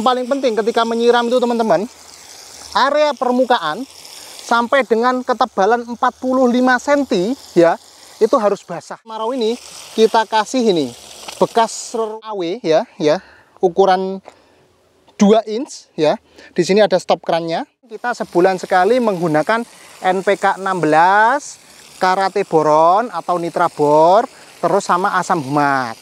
paling penting ketika menyiram itu teman-teman, area permukaan sampai dengan ketebalan 45 cm ya, itu harus basah. Kemarau ini kita kasih ini bekas AW ya, ukuran 2 inch ya. Di sini ada stop kerannya. Kita sebulan sekali menggunakan NPK 16, Karate Boron atau Nitrabor, terus sama asam humat.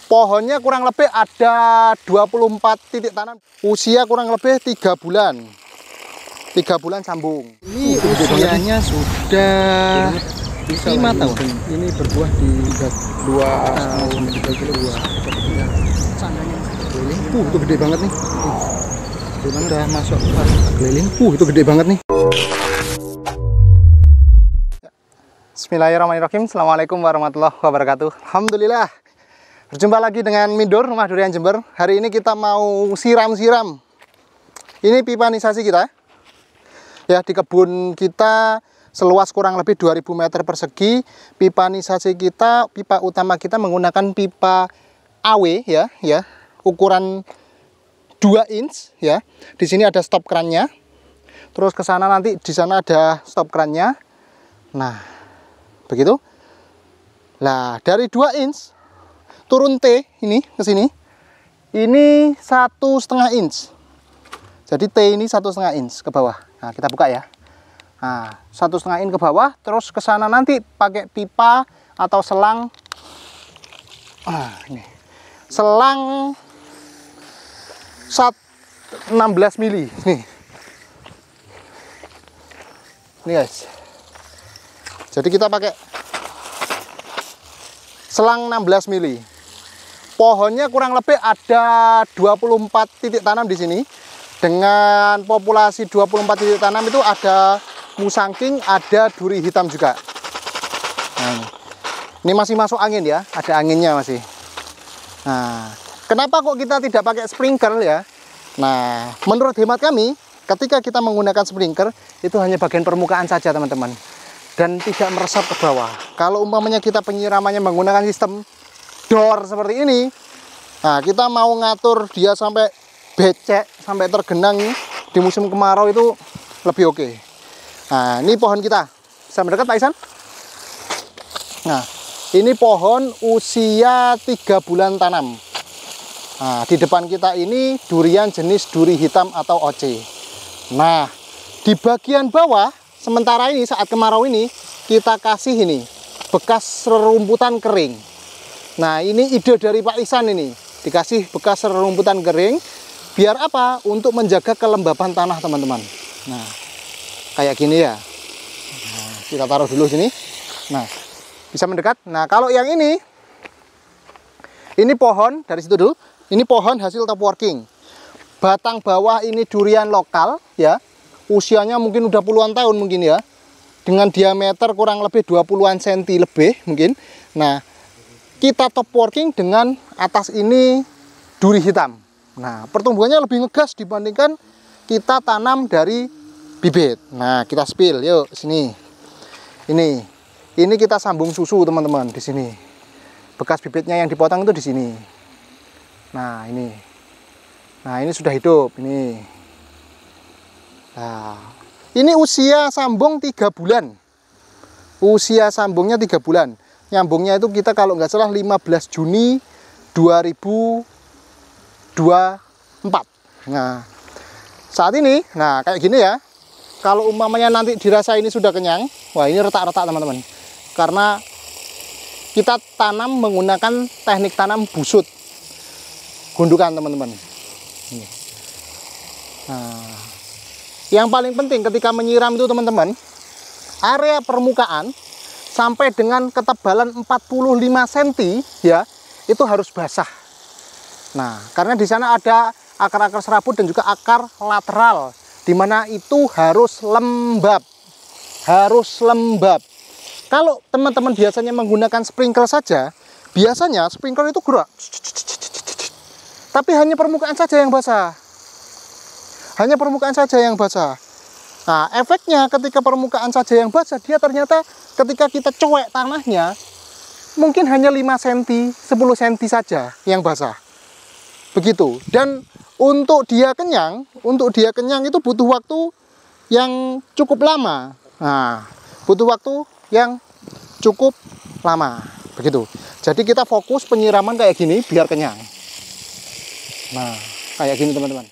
Pohonnya kurang lebih ada 24 titik tanam. Usia kurang lebih 3 bulan. 3 bulan sambung. Ini usianya sudah 5 tahun. Ini berbuah di 2 tahun 3 kilo buah. Itu gede banget nih. Udah masuk keliling. Itu gede banget nih. Bismillahirrahmanirrahim. Assalamualaikum warahmatullahi wabarakatuh. Alhamdulillah. Berjumpa lagi dengan Mindur Rumah Durian Jember. Hari ini kita mau siram-siram. Ini pipa nisasi kita. Ya, di kebun kita seluas kurang lebih 2000 meter persegi. Pipa nisasi kita, pipa utama kita menggunakan pipa AW ya, ukuran 2 inch ya. Di sini ada stop kerannya. Terus ke sana nanti di sana ada stop kerannya. Nah, begitu. Nah, dari 2 inch turun T ini ke sini. Ini 1,5 inch. Jadi T ini 1,5 inch ke bawah. Nah, kita buka ya. Nah, 1,5 inch ke bawah, terus ke sana nanti pakai pipa atau selang. Ini. Selang 16 mili. Nih. Ini guys. Jadi kita pakai selang 16 mili. Pohonnya kurang lebih ada 24 titik tanam di sini. Dengan populasi 24 titik tanam itu ada musangking, ada duri hitam juga. Nah, ini masih masuk angin ya, ada anginnya masih. Nah, kenapa kok kita tidak pakai sprinkler ya? Nah, menurut hemat kami, ketika kita menggunakan sprinkler, itu hanya bagian permukaan saja teman-teman. Dan tidak meresap ke bawah. Kalau umpamanya kita penyiramannya menggunakan sistem door seperti ini, nah kita mau ngatur dia sampai becek, sampai tergenang di musim kemarau itu lebih oke. Nah, ini pohon kita. Bisa mendekat Pak Isan? Nah, ini pohon usia 3 bulan tanam. Nah, di depan kita ini durian jenis duri hitam atau OC. Nah, di bagian bawah sementara ini saat kemarau ini kita kasih ini bekas rerumputan kering. Nah, ini ide dari Pak Isan ini, dikasih bekas rerumputan kering biar apa? Untuk menjaga kelembapan tanah teman-teman. Nah, kayak gini ya. Nah, kita taruh dulu sini. Nah, bisa mendekat. Nah, kalau yang ini pohon dari situ dulu. Ini pohon hasil top working. Batang bawah ini durian lokal ya. Usianya mungkin udah puluhan tahun mungkin ya. Dengan diameter kurang lebih 20-an cm lebih mungkin. Nah, kita top working dengan atas ini duri hitam. Nah, pertumbuhannya lebih ngegas dibandingkan kita tanam dari bibit. Nah, kita spill yuk sini. Ini kita sambung susu teman-teman di sini. Bekas bibitnya yang dipotong itu di sini. Nah, ini sudah hidup ini. Nah, ini usia sambung 3 bulan. Usia sambungnya 3 bulan. Nyambungnya itu kita kalau nggak salah 15 Juni 2024. Nah, saat ini, nah kayak gini ya. Kalau umpamanya nanti dirasa ini sudah kenyang, wah ini retak-retak teman-teman. Karena kita tanam menggunakan teknik tanam busut. Gundukan teman-teman. Nah, yang paling penting ketika menyiram itu teman-teman, area permukaan sampai dengan ketebalan 45 cm ya, itu harus basah. Nah, karena di sana ada akar-akar serabut dan juga akar lateral, di mana itu harus lembab. Harus lembab. Kalau teman-teman biasanya menggunakan sprinkler saja, biasanya sprinkler itu gerak. Tapi hanya permukaan saja yang basah. Hanya permukaan saja yang basah. Nah, efeknya ketika permukaan saja yang basah, dia ternyata ketika kita cuek tanahnya, mungkin hanya 5 cm, 10 cm saja yang basah. Begitu. Dan untuk dia kenyang itu butuh waktu yang cukup lama. Nah, butuh waktu yang cukup lama, begitu. Jadi kita fokus penyiraman kayak gini biar kenyang. Nah, kayak gini teman-teman.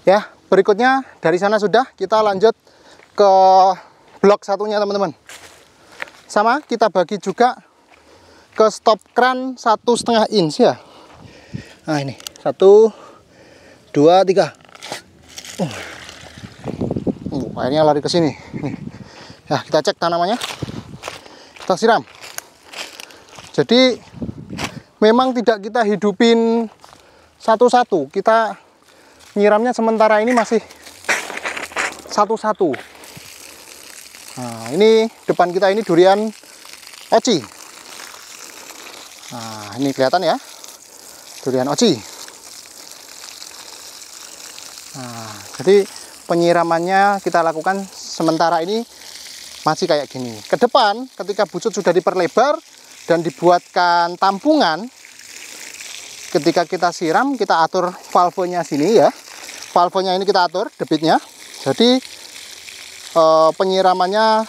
Ya, berikutnya dari sana sudah, kita lanjut ke blok satunya teman-teman. Sama, kita bagi juga ke stop kran 1,5 inch ya. Nah ini 1, 2, 3. Airnya lari ke sini. Nih. Ya, kita cek tanamannya. Kita siram. Jadi memang tidak kita hidupin satu-satu. Kita nyiramnya sementara ini masih satu-satu. Nah, ini depan kita ini durian oci. Nah, ini kelihatan ya. Durian oci. Nah, jadi penyiramannya kita lakukan sementara ini masih kayak gini. Ke depan ketika bucut sudah diperlebar dan dibuatkan tampungan, ketika kita siram kita atur valvenya sini ya. Valvenya ini kita atur debitnya. Jadi penyiramannya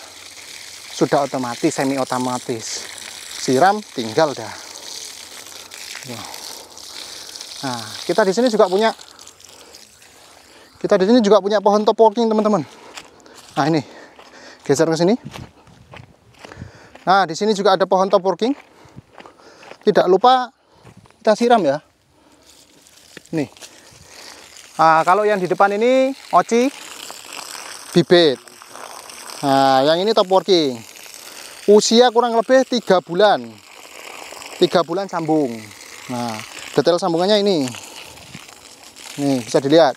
sudah otomatis, semi otomatis. Siram tinggal dah. Nah, kita di sini juga punya pohon top working teman-teman. Nah, ini geser ke sini. Nah, di sini juga ada pohon top working. Tidak lupa kita siram ya. Nih. Nah, kalau yang di depan ini oci bibit. Nah, yang ini top working. Usia kurang lebih 3 bulan. 3 bulan sambung. Nah, detail sambungannya ini. Nih, bisa dilihat.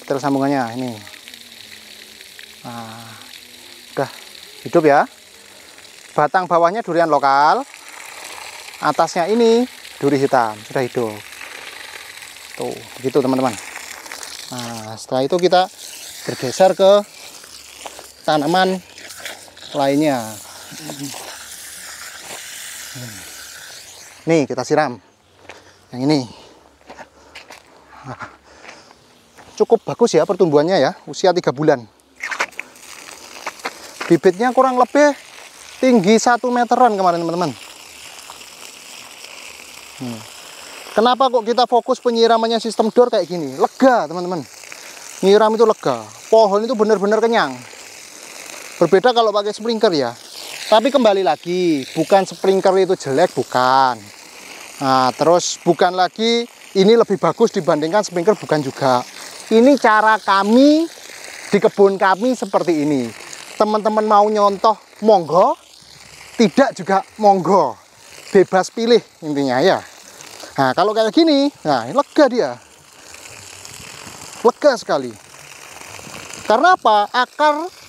Detail sambungannya ini. Nah, udah hidup ya. Batang bawahnya durian lokal. Atasnya ini duri hitam, sudah hidup. Tuh, begitu teman-teman. Nah, setelah itu kita bergeser ke tanaman lainnya. Nih, kita siram. Yang ini. Nah, cukup bagus ya pertumbuhannya ya, usia 3 bulan. Bibitnya kurang lebih tinggi 1 meteran kemarin teman-teman. Kenapa kok kita fokus penyiramannya sistem dor kayak gini? Lega teman-teman. Nyiram itu lega. Pohon itu benar-benar kenyang. Berbeda kalau pakai sprinkler ya. Tapi kembali lagi, bukan sprinkler itu jelek, bukan. Nah, terus bukan lagi ini lebih bagus dibandingkan sprinkler, bukan juga. Ini cara kami di kebun kami seperti ini. Teman-teman mau nyontoh, monggo. Tidak juga monggo. Bebas pilih intinya ya. Nah, kalau kayak gini, nah lega dia. Lega sekali. Karena apa?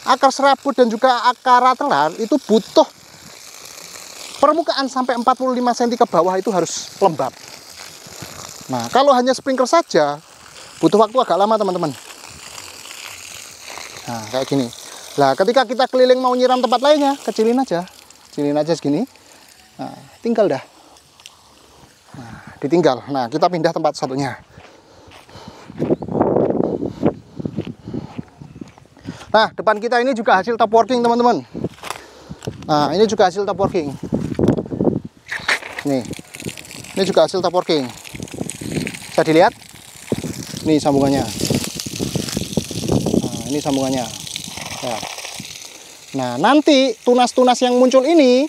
Akar serabut dan juga akar ratelar itu butuh permukaan sampai 45 cm ke bawah itu harus lembab. Nah, kalau hanya sprinkler saja butuh waktu agak lama teman-teman. Nah, kayak gini. Nah, ketika kita keliling mau nyiram tempat lainnya, kecilin aja segini. Nah, tinggal dah. Nah, ditinggal. Nah, kita pindah tempat satunya. Nah, depan kita ini juga hasil top working teman-teman. Nah, ini juga hasil top working. Nih, ini juga hasil top working. Bisa dilihat? Nih sambungannya. Nah, ini sambungannya. Ya. Nah, nanti tunas-tunas yang muncul ini,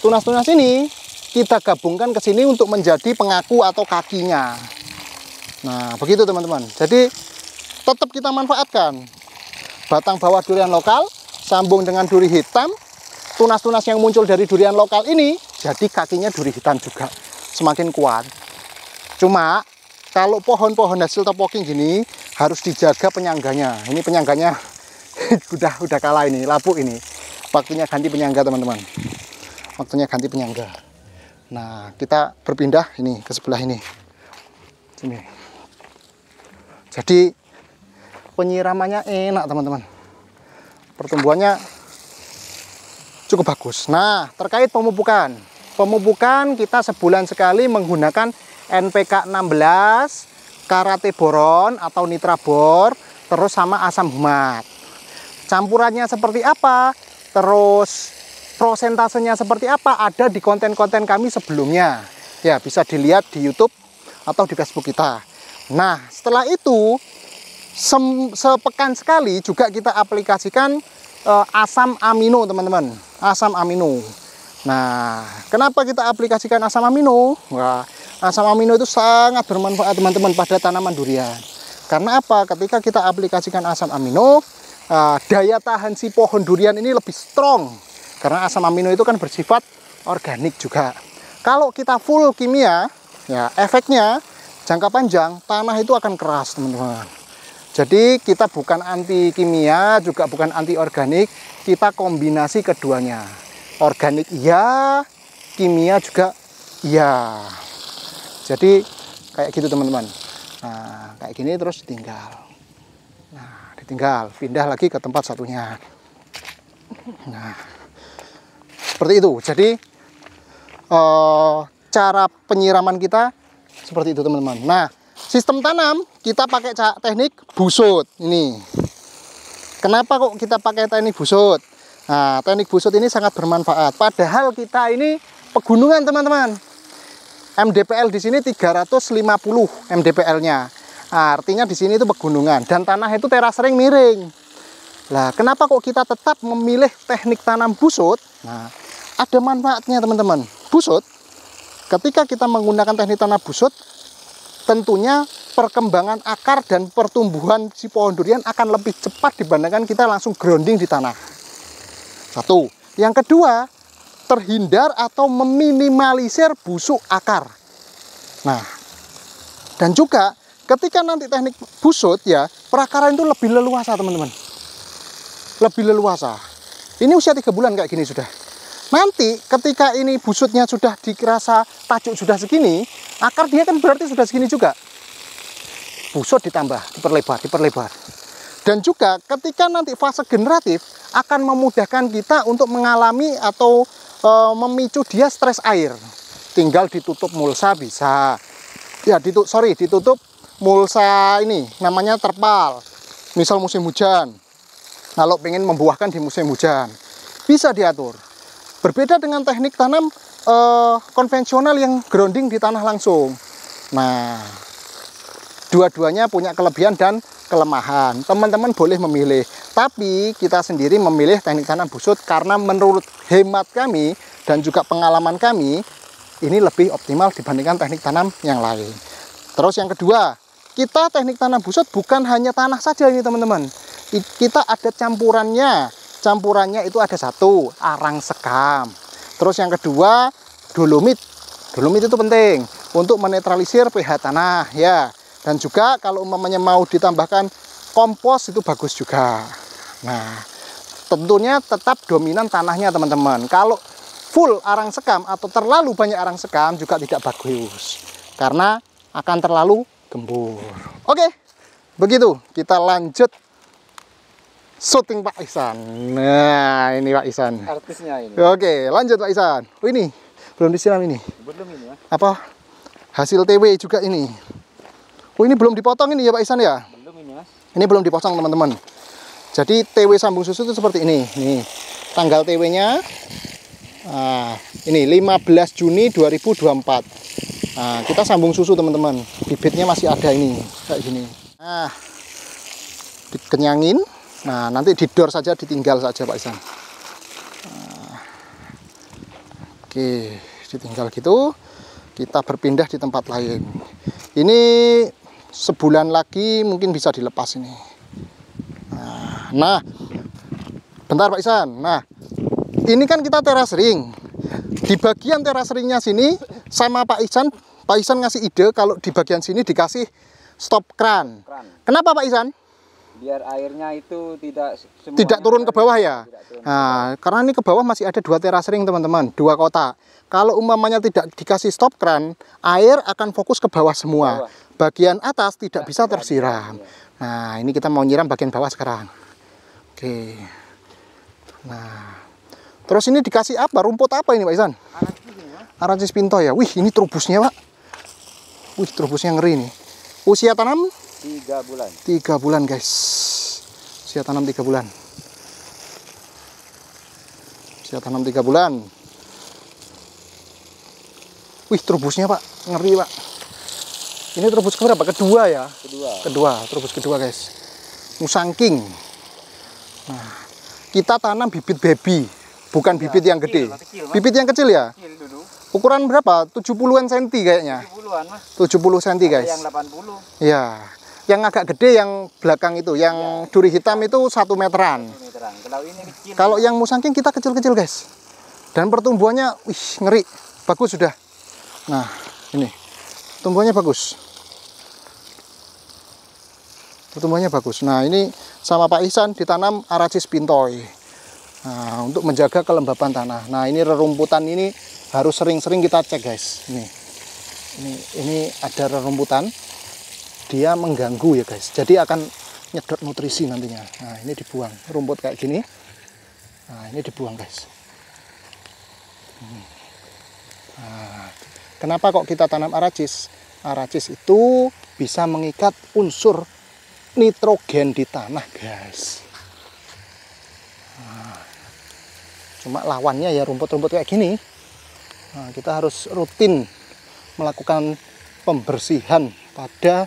tunas-tunas ini kita gabungkan ke sini untuk menjadi pengaku atau kakinya. Nah, begitu teman-teman. Jadi tetap kita manfaatkan. Batang bawah durian lokal, sambung dengan duri hitam, tunas-tunas yang muncul dari durian lokal ini, jadi kakinya duri hitam juga, semakin kuat. Cuma, kalau pohon-pohon hasil top working gini, harus dijaga penyangganya. Ini penyangganya udah kalah ini, lapuk ini. Waktunya ganti penyangga teman-teman. Waktunya ganti penyangga. Nah, kita berpindah ini ke sebelah ini. Sini. Jadi, penyiramannya enak teman-teman, pertumbuhannya cukup bagus. Nah, terkait pemupukan kita sebulan sekali menggunakan NPK 16 karate boron atau nitrabor, terus sama asam humat. Campurannya seperti apa, terus prosentasenya seperti apa, ada di konten-konten kami sebelumnya. Ya, bisa dilihat di YouTube atau di Facebook kita. Nah, setelah itu sepekan sekali juga kita aplikasikan asam amino, teman-teman. Asam amino. Nah, kenapa kita aplikasikan asam amino? Wah, asam amino itu sangat bermanfaat, teman-teman, pada tanaman durian. Karena apa? Ketika kita aplikasikan asam amino, daya tahan si pohon durian ini lebih strong. Karena asam amino itu kan bersifat organik juga. Kalau kita full kimia, ya efeknya jangka panjang tanah itu akan keras, teman-teman. Jadi kita bukan anti kimia, juga bukan anti organik, kita kombinasi keduanya. Organik iya, kimia juga iya. Jadi kayak gitu, teman-teman. Nah, kayak gini terus ditinggal. Nah, ditinggal, pindah lagi ke tempat satunya. Nah, seperti itu. Jadi cara penyiraman kita seperti itu, teman-teman. Nah, sistem tanam kita pakai teknik busut ini. Kenapa kok kita pakai teknik busut? Nah, teknik busut ini sangat bermanfaat. Padahal kita ini pegunungan, teman-teman. MDPL di sini 350 MDPL-nya. Nah, artinya di sini itu pegunungan dan tanah itu teras ring miring. Nah, kenapa kok kita tetap memilih teknik tanam busut? Nah, ada manfaatnya, teman-teman. Busut, ketika kita menggunakan teknik tanam busut, tentunya perkembangan akar dan pertumbuhan si pohon durian akan lebih cepat dibandingkan kita langsung grounding di tanah. Satu. Yang kedua, terhindar atau meminimalisir busuk akar. Nah, dan juga ketika nanti teknik busut, ya, perakaran itu lebih leluasa, teman-teman. Lebih leluasa. Ini usia 3 bulan kayak gini sudah. Nanti ketika ini busutnya sudah dirasa tajuk sudah segini, akar dia kan berarti sudah segini juga. Busut ditambah, diperlebar. Dan juga ketika nanti fase generatif akan memudahkan kita untuk mengalami atau memicu dia stres air. Tinggal ditutup mulsa bisa. Ya, ditutup mulsa ini namanya terpal. Misal musim hujan. Kalau pengen membuahkan di musim hujan, bisa diatur. Berbeda dengan teknik tanam konvensional yang grounding di tanah langsung. Nah, dua-duanya punya kelebihan dan kelemahan. Teman-teman boleh memilih, tapi kita sendiri memilih teknik tanam busut karena menurut hemat kami dan juga pengalaman kami ini lebih optimal dibandingkan teknik tanam yang lain. Terus yang kedua, kita teknik tanam busut bukan hanya tanah saja ini, teman-teman. Kita ada campurannya. Campurannya itu ada satu, arang sekam. Terus yang kedua, dolomit. Dolomit itu penting untuk menetralisir pH tanah, ya. Dan juga kalau umpamanya mau ditambahkan kompos itu bagus juga. Nah, tentunya tetap dominan tanahnya, teman-teman. Kalau full arang sekam atau terlalu banyak arang sekam juga tidak bagus. Karena akan terlalu gembur. Oke, begitu. Kita lanjut syuting Pak Ihsan. Nah, ini Pak Ihsan. Artisnya ini. Oke, lanjut Pak Ihsan. Oh, ini belum disiram ini. Belum ini ya? Apa? Hasil TW juga ini. Oh, ini belum dipotong ini ya Pak Ihsan ya? Belum ini, Mas. Ini belum dipotong, teman-teman. Jadi TW sambung susu itu seperti ini. Nih, tanggal TW-nya. Nah, ini 15 Juni 2024. Nah, kita sambung susu, teman-teman. Bibitnya masih ada ini, kayak gini. Nah, dikenyangin. Nah, nanti didor saja, ditinggal saja Pak Ihsan. Nah, oke, ditinggal gitu. Kita berpindah di tempat lain. Ini sebulan lagi mungkin bisa dilepas ini. Nah, bentar Pak Ihsan. Nah, ini kan kita teras ring. Di bagian teras ringnya sini sama Pak Ihsan ngasih ide kalau di bagian sini dikasih stop kran. Kenapa Pak Ihsan? Biar airnya itu tidak turun ke bawah ya. Nah, karena ini ke bawah masih ada 2 teras ring, teman-teman, 2 kotak. Kalau umpamanya tidak dikasih stop kran, air akan fokus ke bawah semua. Bagian atas tidak bisa tersiram. Nah, ini kita mau nyiram bagian bawah sekarang. Oke. Nah, terus ini dikasih apa? Rumput apa ini Pak Ihsan? Arancis pinto ya. Wih, ini trubusnya Pak. Wih, trubusnya ngeri nih. Usia tanam 3 bulan. 3 bulan, guys. Usia tanam 3 bulan. Usia tanam 3 bulan. Wih, trubusnya, Pak. Ngeri, Pak. Ini trubus keberapa? Kedua ya? Kedua, trubus kedua, guys. Musangking. Nah, kita tanam bibit baby, bukan bibit yang gede. Bibit yang kecil ya? Ukuran berapa? 70-an cm kayaknya. 70-an, Mas. 70 cm, guys. Yang 80. Ya. Yang agak gede yang belakang itu, yang duri hitam itu 1 meteran. Kalau ini kecil. Kalau yang musangking kita kecil-kecil, guys. Dan pertumbuhannya, wih, ngeri. Bagus sudah. Nah, ini. Tumbuhannya bagus. Pertumbuhannya bagus. Nah, ini sama Pak Ihsan ditanam Aracis pintoi. Nah, untuk menjaga kelembapan tanah. Nah, ini rerumputan ini harus sering-sering kita cek, guys. Ini ada rerumputan. Dia mengganggu ya, guys. Jadi akan nyedot nutrisi nantinya. Nah, ini dibuang. Rumput kayak gini. Nah, ini dibuang, guys. Nah, kenapa kok kita tanam Aracis? Aracis itu bisa mengikat unsur nitrogen di tanah, guys. Nah, cuma lawannya ya rumput-rumput kayak gini. Nah, kita harus rutin melakukan pembersihan pada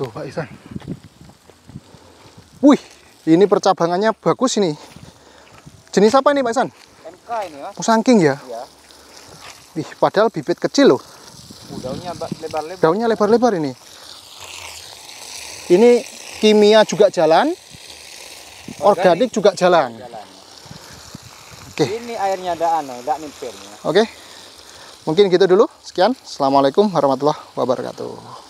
tuh, Pak Ihsan. Wih, ini percabangannya bagus ini. Jenis apa ini, Pak Ihsan? MK ini, Mas. Musangking ya? Iya. Wih, padahal bibit kecil loh. Daunnya lebar-lebar. Daunnya lebar-lebar ini. Ini kimia juga jalan, organik juga jalan. Oke. Ini airnya enggak nimpil. Oke. Mungkin gitu dulu. Sekian. Assalamualaikum warahmatullahi wabarakatuh.